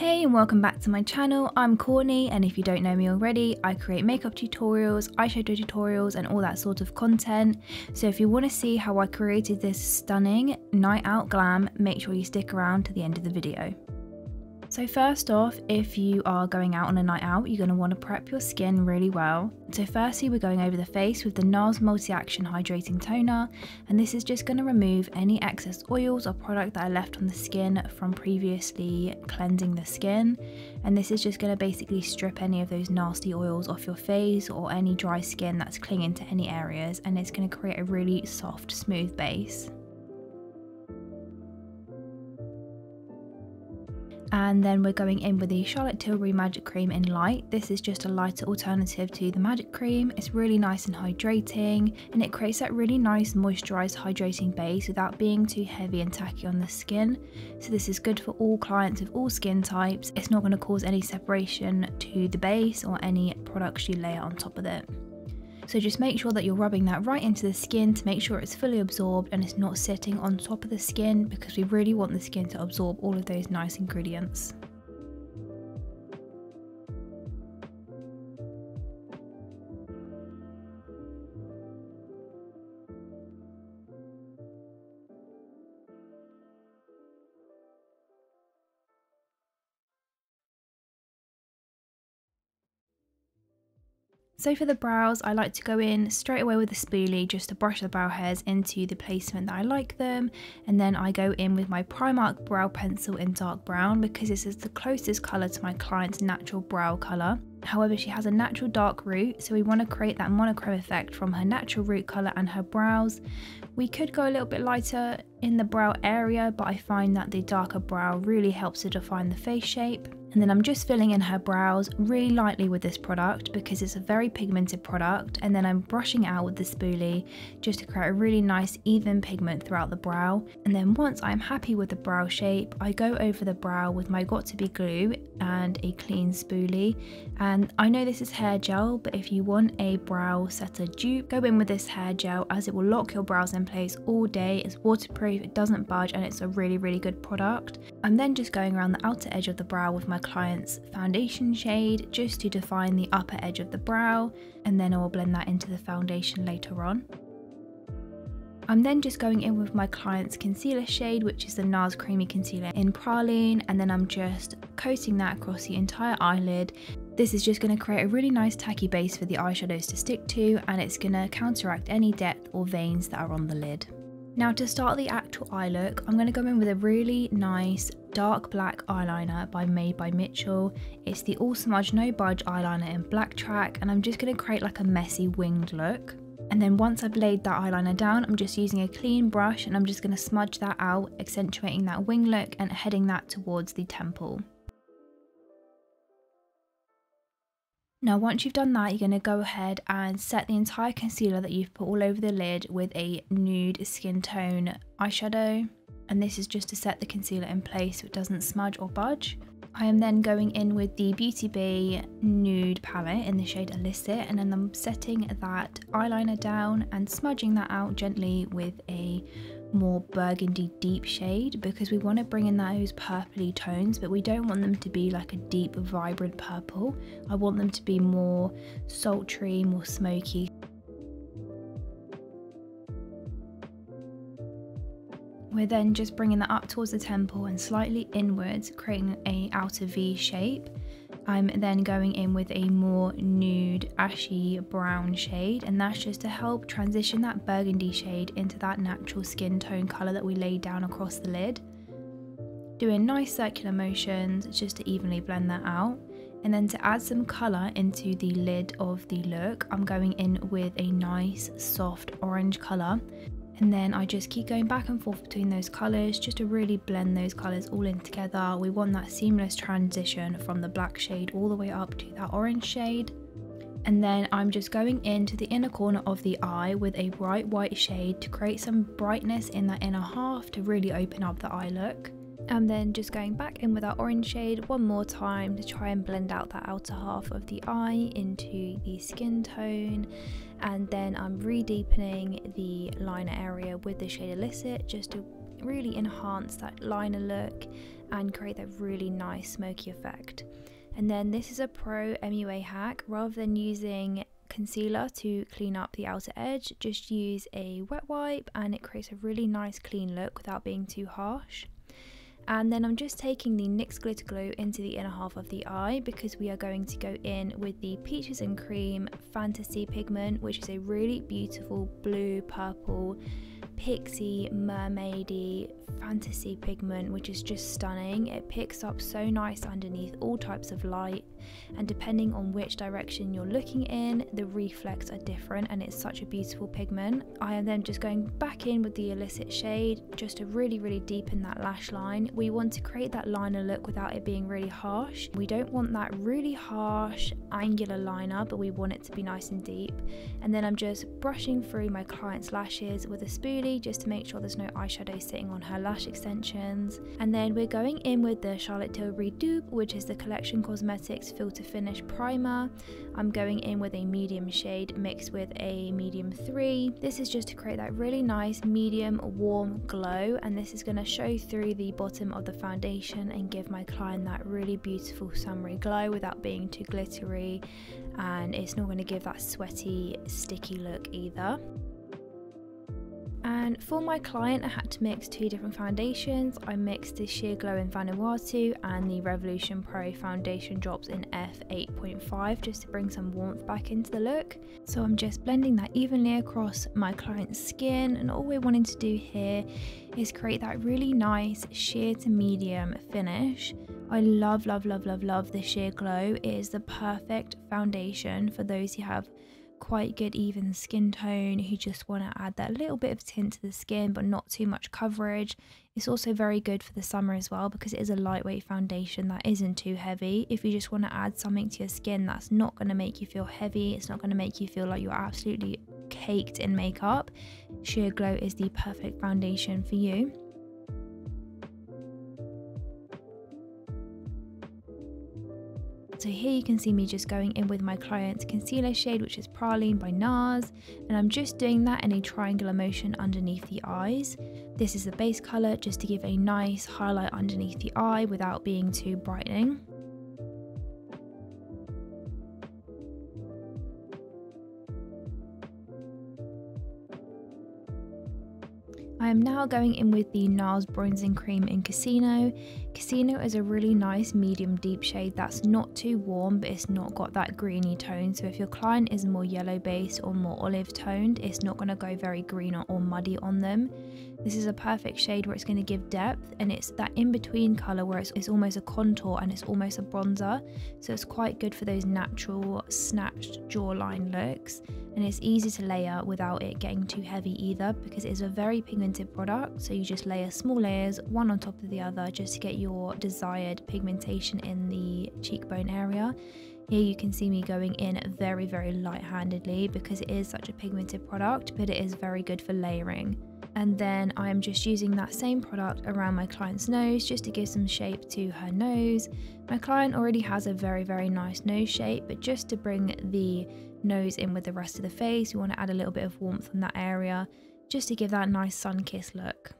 Hey and welcome back to my channel. I'm Courtney, and if you don't know me already, I create makeup tutorials, eyeshadow tutorials and all that sort of content. So if you want to see how I created this stunning night out glam, make sure you stick around to the end of the video. So first off, if you are going out on a night out, you're going to want to prep your skin really well. So firstly, we're going over the face with the NARS Multi-Action Hydrating Toner, and this is just going to remove any excess oils or product that are left on the skin from previously cleansing the skin. And this is just going to basically strip any of those nasty oils off your face or any dry skin that's clinging to any areas, and it's going to create a really soft, smooth base. And then we're going in with the Charlotte Tilbury Magic Cream in Light. This is just a lighter alternative to the Magic Cream. It's really nice and hydrating, and it creates that really nice moisturised hydrating base without being too heavy and tacky on the skin. So this is good for all clients of all skin types. It's not going to cause any separation to the base or any products you layer on top of it. So just make sure that you're rubbing that right into the skin to make sure it's fully absorbed and it's not sitting on top of the skin, because we really want the skin to absorb all of those nice ingredients. So for the brows, I like to go in straight away with a spoolie just to brush the brow hairs into the placement that I like them, and then I go in with my Primark brow pencil in dark brown because this is the closest colour to my client's natural brow colour. However, she has a natural dark root, so we want to create that monochrome effect from her natural root colour and her brows. We could go a little bit lighter in the brow area, but I find that the darker brow really helps to define the face shape. And then I'm just filling in her brows really lightly with this product because it's a very pigmented product, and then I'm brushing out with the spoolie just to create a really nice even pigment throughout the brow. And then once I'm happy with the brow shape, I go over the brow with my Got2b glue and a clean spoolie. And I know this is hair gel, but if you want a brow setter dupe, go in with this hair gel as it will lock your brows in place all day. It's waterproof, it doesn't budge, and it's a really good product. I'm then just going around the outer edge of the brow with my client's foundation shade just to define the upper edge of the brow, and then I will blend that into the foundation later on. I'm then just going in with my client's concealer shade, which is the NARS Creamy Concealer in Praline, and then I'm just coating that across the entire eyelid. This is just going to create a really nice tacky base for the eyeshadows to stick to, and it's going to counteract any depth or veins that are on the lid. Now to start the actual eye look, I'm going to go in with a really nice dark black eyeliner made by Mitchell. It's the All Smudge No Budge eyeliner in Black Track, and I'm just going to create like a messy winged look. And then once I've laid that eyeliner down, I'm just using a clean brush and I'm just going to smudge that out, accentuating that wing look and heading that towards the temple. Now once you've done that, you're going to go ahead and set the entire concealer that you've put all over the lid with a nude skin tone eyeshadow, and this is just to set the concealer in place so it doesn't smudge or budge. I am then going in with the Beauty Bay Nude palette in the shade Illicit, and then I'm setting that eyeliner down and smudging that out gently with a more burgundy deep shade, because we want to bring in those purpley tones, but we don't want them to be like a deep vibrant purple. I want them to be more sultry, more smoky. We're then just bringing that up towards the temple and slightly inwards, creating a outer V shape. I'm then going in with a more nude ashy brown shade, and that's just to help transition that burgundy shade into that natural skin tone colour that we laid down across the lid. Doing nice circular motions just to evenly blend that out. And then to add some colour into the lid of the look, I'm going in with a nice soft orange colour. And then I just keep going back and forth between those colours just to really blend those colours all in together. We want that seamless transition from the black shade all the way up to that orange shade. And then I'm just going into the inner corner of the eye with a bright white shade to create some brightness in that inner half to really open up the eye look. And then just going back in with our orange shade one more time to try and blend out that outer half of the eye into the skin tone. And then I'm re-deepening the liner area with the shade Illicit just to really enhance that liner look and create that really nice smoky effect. And then this is a pro MUA hack. Rather than using concealer to clean up the outer edge, just use a wet wipe and it creates a really nice clean look without being too harsh. And then I'm just taking the NYX Glitter Glue into the inner half of the eye because we are going to go in with the Peaches and Cream Fantasy Pigment, which is a really beautiful blue, purple, pixie, mermaidy fantasy pigment, which is just stunning. It picks up so nice underneath all types of light, and depending on which direction you're looking in, the reflex are different, and it's such a beautiful pigment. I am then just going back in with the Illicit shade just to really deepen that lash line. We want to create that liner look without it being really harsh. We don't want that really harsh angular liner, but we want it to be nice and deep. And then I'm just brushing through my client's lashes with a spoolie just to make sure there's no eyeshadow sitting on her lash extensions. And then we're going in with the Charlotte Tilbury dupe, which is the Collection Cosmetics Filter Finish Primer. I'm going in with a medium shade mixed with a medium 3. This is just to create that really nice medium warm glow, and this is going to show through the bottom of the foundation and give my client that really beautiful summery glow without being too glittery, and it's not going to give that sweaty sticky look either. And for my client, I had to mix two different foundations. I mixed the Sheer Glow in Vanuatu and the Revolution Pro foundation drops in f8.5 just to bring some warmth back into the look. So I'm just blending that evenly across my client's skin, and all we're wanting to do here is create that really nice sheer to medium finish. I love the Sheer Glow. It is the perfect foundation for those who have quite good even skin tone, who just want to add that little bit of tint to the skin but not too much coverage. It's also very good for the summer as well because it is a lightweight foundation that isn't too heavy. If you just want to add something to your skin that's not going to make you feel heavy, it's not going to make you feel like you're absolutely caked in makeup, Sheer Glow is the perfect foundation for you. So here you can see me just going in with my client's concealer shade, which is Praline by NARS, and I'm just doing that in a triangular motion underneath the eyes. This is the base colour just to give a nice highlight underneath the eye without being too brightening. I am now going in with the NARS Bronzing Cream in Casino. Casino is a really nice medium deep shade that's not too warm, but it's not got that greeny tone. So if your client is more yellow based or more olive toned, it's not going to go very green or muddy on them. This is a perfect shade where it's going to give depth, and it's that in-between colour where it's almost a contour and it's almost a bronzer. So it's quite good for those natural snatched jawline looks, and it's easy to layer without it getting too heavy either because it is a very pigmented product. So you just layer small layers one on top of the other just to get your desired pigmentation in the cheekbone area. Here you can see me going in very light-handedly because it is such a pigmented product, but it is very good for layering. And then I'm just using that same product around my client's nose just to give some shape to her nose. My client already has a very nice nose shape, but just to bring the nose in with the rest of the face, we want to add a little bit of warmth in that area just to give that nice sun-kissed look.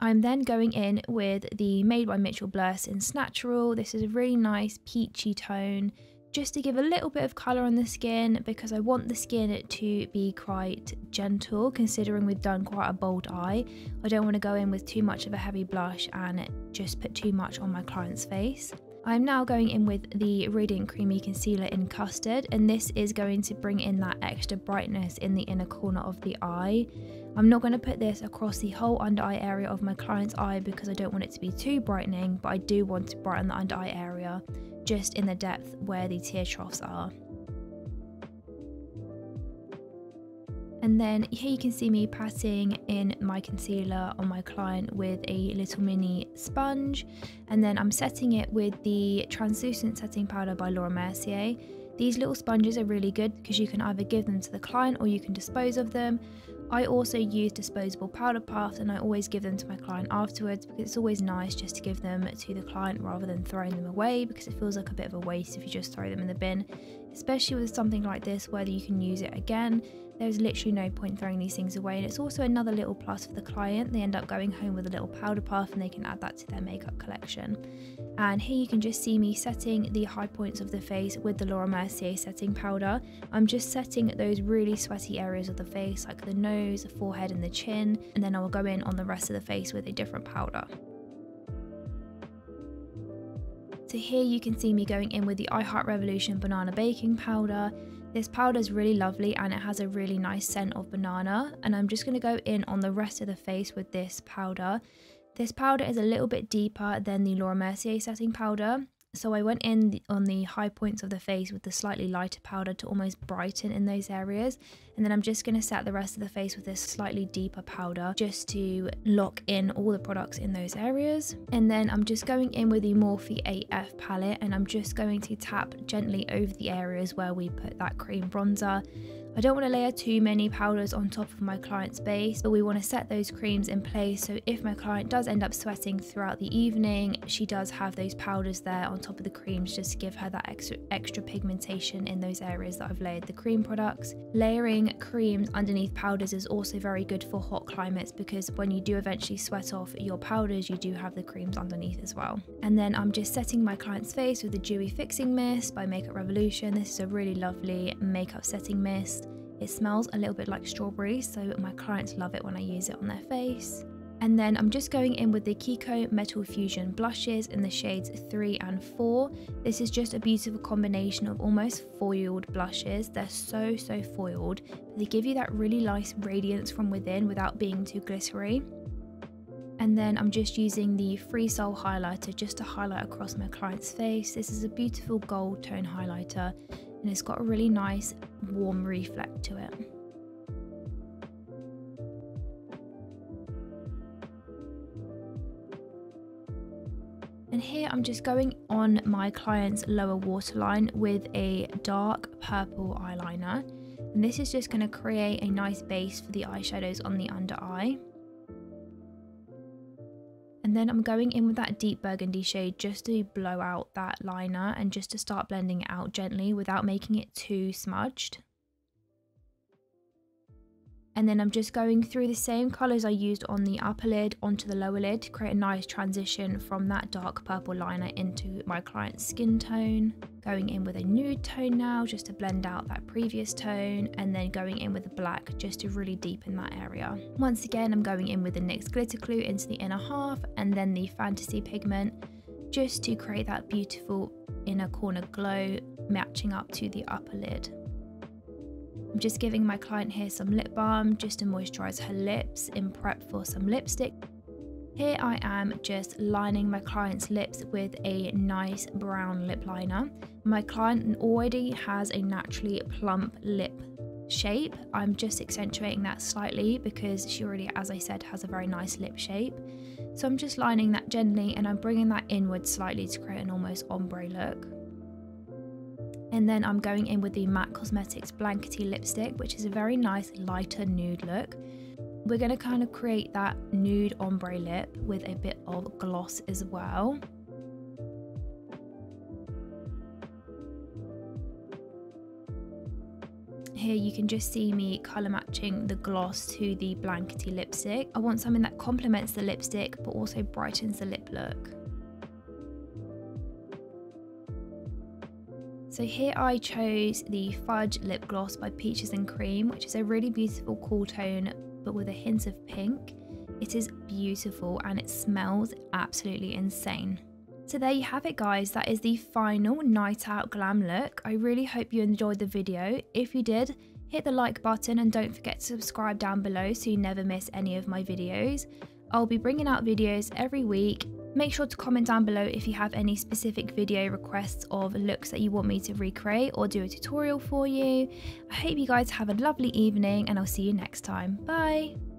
I'm then going in with the Made by Mitchell Blursh in Snatchural. This is a really nice peachy tone just to give a little bit of colour on the skin because I want the skin to be quite gentle considering we've done quite a bold eye. I don't want to go in with too much of a heavy blush and just put too much on my client's face. I'm now going in with the Radiant Creamy Concealer in Custard, and this is going to bring in that extra brightness in the inner corner of the eye. I'm not going to put this across the whole under eye area of my client's eye because I don't want it to be too brightening, but I do want to brighten the under eye area just in the depth where the tear troughs are. And then here you can see me patting in my concealer on my client with a little mini sponge, and then I'm setting it with the translucent setting powder by Laura Mercier. These little sponges are really good because you can either give them to the client or you can dispose of them. I also use disposable powder puffs, and I always give them to my client afterwards because it's always nice just to give them to the client rather than throwing them away because it feels like a bit of a waste if you just throw them in the bin. especially with something like this where you can use it again. There's literally no point throwing these things away, and it's also another little plus for the client. They end up going home with a little powder puff and they can add that to their makeup collection. And here you can just see me setting the high points of the face with the Laura Mercier setting powder. I'm just setting those really sweaty areas of the face like the nose, the forehead and the chin, and then I will go in on the rest of the face with a different powder. So here you can see me going in with the I Heart Revolution Banana Baking Powder. This powder is really lovely and it has a really nice scent of banana, and I'm just going to go in on the rest of the face with this powder. This powder is a little bit deeper than the Laura Mercier setting powder, so I went in on the high points of the face with the slightly lighter powder to almost brighten in those areas, and then I'm just going to set the rest of the face with this slightly deeper powder just to lock in all the products in those areas. And then I'm just going in with the Morphe AF palette, and I'm just going to tap gently over the areas where we put that cream bronzer. I don't want to layer too many powders on top of my client's base, but we want to set those creams in place so if my client does end up sweating throughout the evening, she does have those powders there on top of the creams just to give her that extra pigmentation in those areas that I've layered the cream products. Layering creams underneath powders is also very good for hot climates, because when you do eventually sweat off your powders, you do have the creams underneath as well. And then I'm just setting my client's face with the Dewy Fixing Mist by Makeup Revolution. This is a really lovely makeup setting mist. It smells a little bit like strawberry, so my clients love it when I use it on their face. And then I'm just going in with the KIKO Metal Fusion blushes in the shades 3 and 4. This is just a beautiful combination of almost foiled blushes. They're so foiled, but they give you that really nice radiance from within without being too glittery. And then I'm just using the Free Soul highlighter just to highlight across my client's face. This is a beautiful gold tone highlighter, and it's got a really nice warm reflect to it. And here I'm just going on my client's lower waterline with a dark purple eyeliner, and this is just going to create a nice base for the eyeshadows on the under eye. And then I'm going in with that deep burgundy shade just to blow out that liner and just to start blending it out gently without making it too smudged. And then I'm just going through the same colours I used on the upper lid onto the lower lid to create a nice transition from that dark purple liner into my client's skin tone. Going in with a nude tone now just to blend out that previous tone, and then going in with the black just to really deepen that area. Once again, I'm going in with the NYX Glitter Glue into the inner half and then the Fantasy Pigment just to create that beautiful inner corner glow matching up to the upper lid. I'm just giving my client here some lip balm just to moisturise her lips in prep for some lipstick. Here I am just lining my client's lips with a nice brown lip liner. My client already has a naturally plump lip shape. I'm just accentuating that slightly because she already, as I said, has a very nice lip shape. So I'm just lining that gently and I'm bringing that inward slightly to create an almost ombre look. And then I'm going in with the MAC Cosmetics Blankety Lipstick, which is a very nice lighter nude look. We're going to kind of create that nude ombre lip with a bit of gloss as well. Here you can just see me colour matching the gloss to the Blankety lipstick. I want something that complements the lipstick but also brightens the lip look. So here I chose the Fudge lip gloss by Peaches and Cream, which is a really beautiful cool tone but with a hint of pink. It is beautiful and it smells absolutely insane. So there you have it guys, that is the final night out glam look. I really hope you enjoyed the video. If you did, hit the like button and don't forget to subscribe down below so you never miss any of my videos. I'll be bringing out videos every week. Make sure to comment down below if you have any specific video requests of looks that you want me to recreate or do a tutorial for you. I hope you guys have a lovely evening and I'll see you next time. Bye!